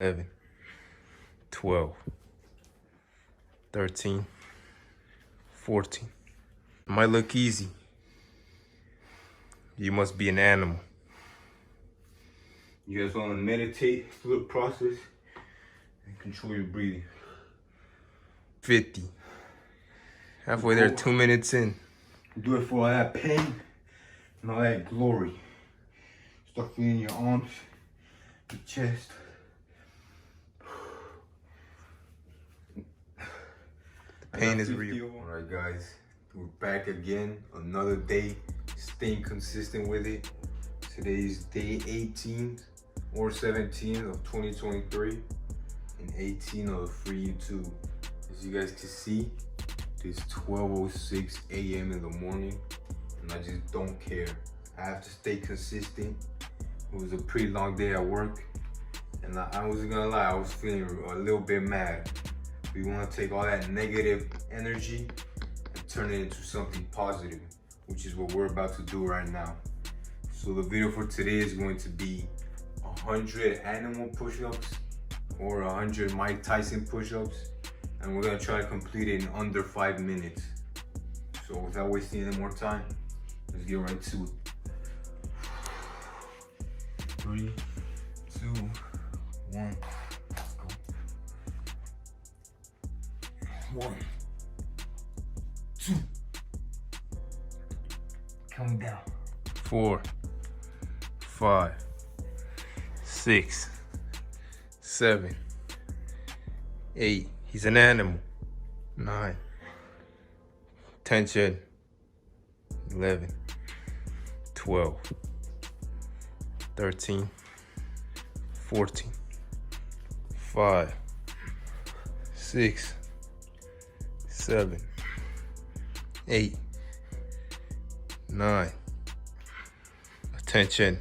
11, 12, 13, 14. It might look easy. You must be an animal. You guys want to meditate through the process and control your breathing. 50. Halfway there, 2 minutes in. Do it for all that pain and all that glory. Start feeling your arms, your chest. The pain is real. Alright guys, we're back again. Another day, staying consistent with it. Today's day 18 or 17 of 2023 and 18 of the free YouTube. As you guys can see, it's 12:06 a.m. in the morning and I just don't care. I have to stay consistent. It was a pretty long day at work and I wasn't gonna lie, I was feeling a little bit mad. We want to take all that negative energy and turn it into something positive, which is what we're about to do right now. So the video for today is going to be 100 animal push-ups or 100 Mike Tyson push-ups, and we're gonna try to complete it in under 5 minutes. So without wasting any more time, let's get right to it. 3, 2, 1, go. 1, 2, coming down. 4, 5, 6, 7, 8. He's an animal. 9. Attention. 11, 12, 13, 14, 5, 6, 7, 8, 9. Attention.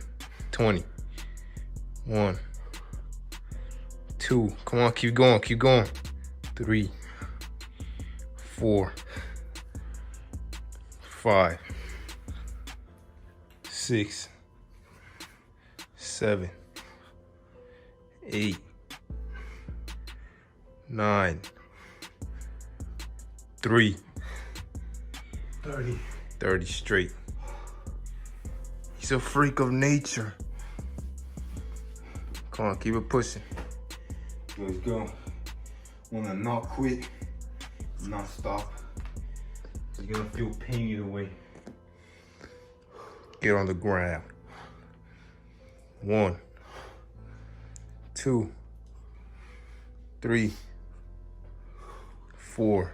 20. 1, 2. Come on, keep going, keep going. 3, 4, 5, 6, 7, 8, 9, 3, 30 straight. He's a freak of nature. Come on, keep it pushing. Let's go. Wanna not quit, not stop. You're gonna feel pain either way. Get on the ground. 1, 2, 3, 4,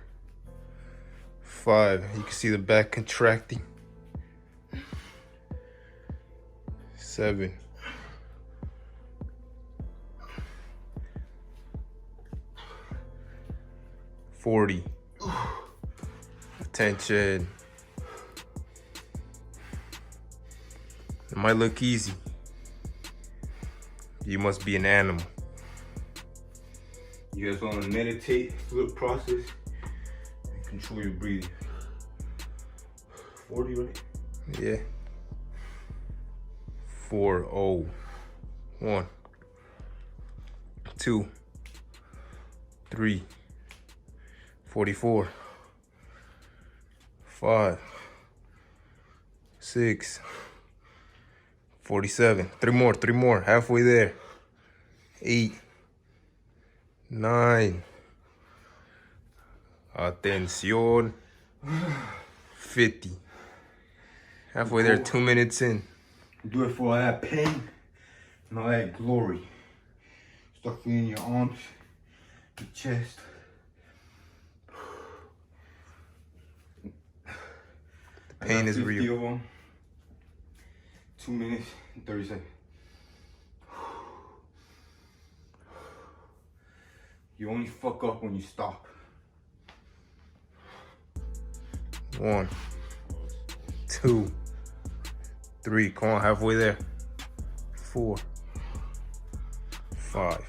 5. You can see the back contracting. 7, 40. Attention. It might look easy. You must be an animal. You guys want to meditate through the process and control your breathing. 40, right? Yeah. 4, 0, 1, 2, 3, 44, 5, 6, 47. 3 more, halfway there. 8, 9. Atención. 50. Halfway there, 2 minutes in. Do it for all that pain and all that glory. Start feeling your arms, your chest. The pain is real. Of them. 2 minutes and 30 seconds. You only fuck up when you stop. 1, 2, 3. Come on, halfway there. 4, 5,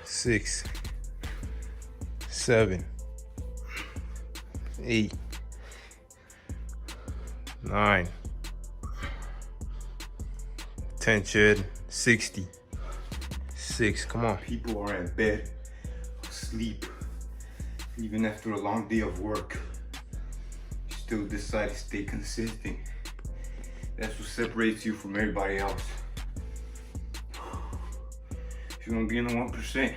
6, 7, 8, 9. Attention. 60, 6. Come on. People are in bed, asleep, even after a long day of work. You still decide to stay consistent. That's what separates you from everybody else. If you want to be in the 1%,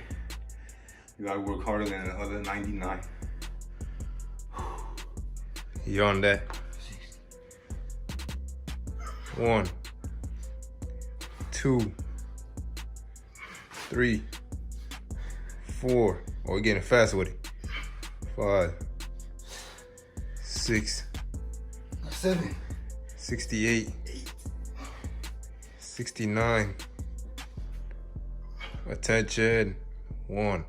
you gotta work harder than the other 99. You on that? 1, 2, 3, 4. Oh, we're getting fast with it. 5, 6, 7, 68, 69. Attention. 1.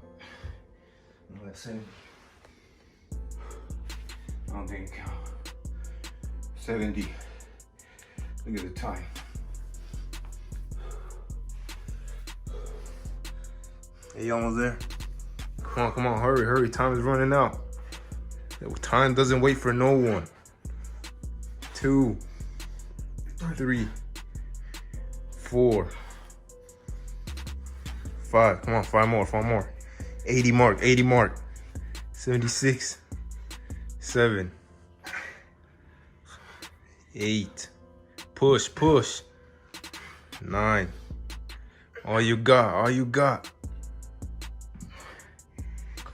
That's 7. I don't think it counts. 70. Look at the time. Hey, you almost there? Come on, hurry. Time is running out. Time doesn't wait for no one. 2, 3, 4, 5. Come on, 5 more. 80 mark. 76, 7, 8. Push. 9. All you got.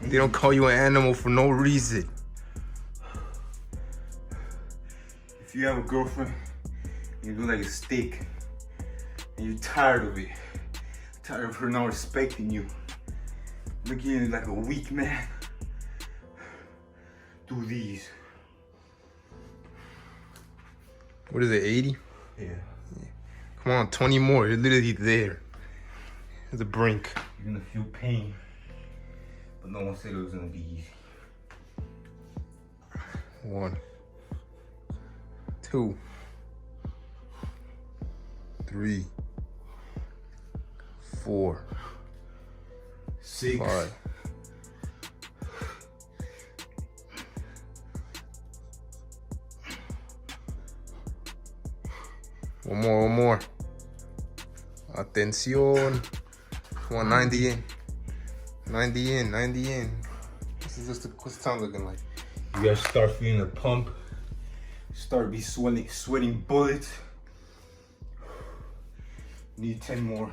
They don't call you an animal for no reason. If you have a girlfriend, you do like a steak, and you're tired of it, tired of her not respecting you, looking at you like a weak man, do these. What is it, 80? Yeah. Come on, 20 more. You're literally there. At the brink. You're gonna feel pain, but no one said it was gonna be easy. 1, 2, 3, 4, 6, 5. One more. Atención. Come on, 90 in. 90 in. What's the time looking like? You guys start feeling the pump. Start be sweating bullets. Need 10 more.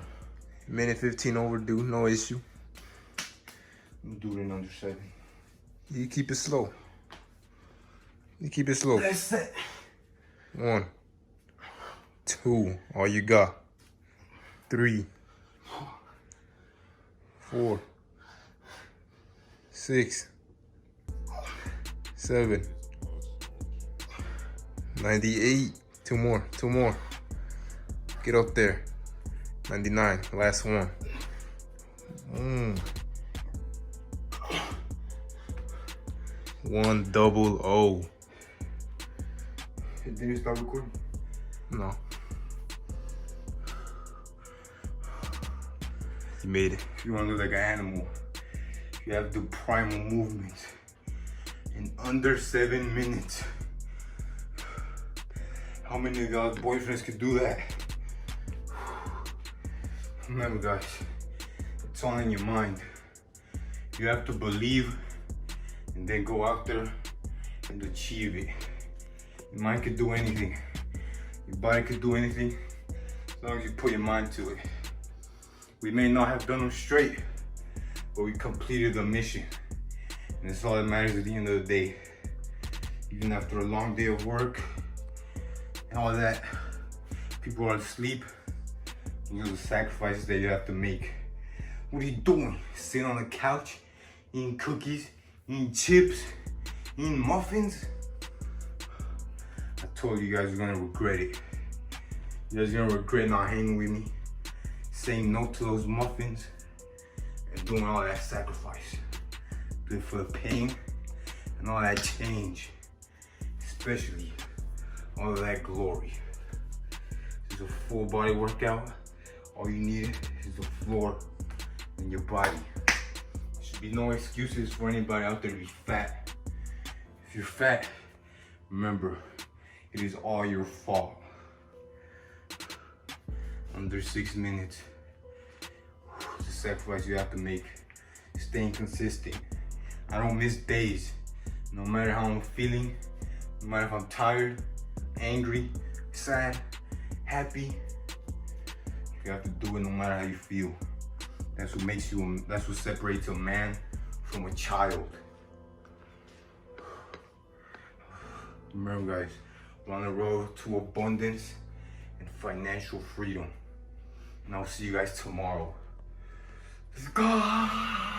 Minute 15 overdue, no issue. I'm doing it in under 7. You keep it slow. That's it. 1, 2. All you got. 3, 4, 6, 7, 98. 2 more. Get up there. 99. Last one. 100. Did you start recording? No. You made it. If you want to look like an animal, you have to do primal movements in under 7 minutes. How many of y'all's boyfriends could do that? Remember, guys, it's all in your mind. You have to believe and then go out there and achieve it. Your mind could do anything. Your body could do anything as long as you put your mind to it. We may not have done them straight, but we completed the mission. And that's all that matters at the end of the day. Even after a long day of work and all that, people are asleep. You know the sacrifices that you have to make. What are you doing? Sitting on the couch, eating cookies, eating chips, eating muffins? I told you guys were gonna regret it. You guys are gonna regret not hanging with me, saying no to those muffins, and doing all that sacrifice. Do it for the pain and all that change, especially all of that glory. This is a full body workout. All you need is the floor and your body. There should be no excuses for anybody out there to be fat. If you're fat, remember, it is all your fault. Under 6 minutes. Just sacrifice you have to make. Staying consistent. I don't miss days. No matter how I'm feeling, no matter if I'm tired, angry, sad, happy, you have to do it no matter how you feel. That's what separates a man from a child. Remember guys, we're on the road to abundance and financial freedom. And I'll see you guys tomorrow. Let's go!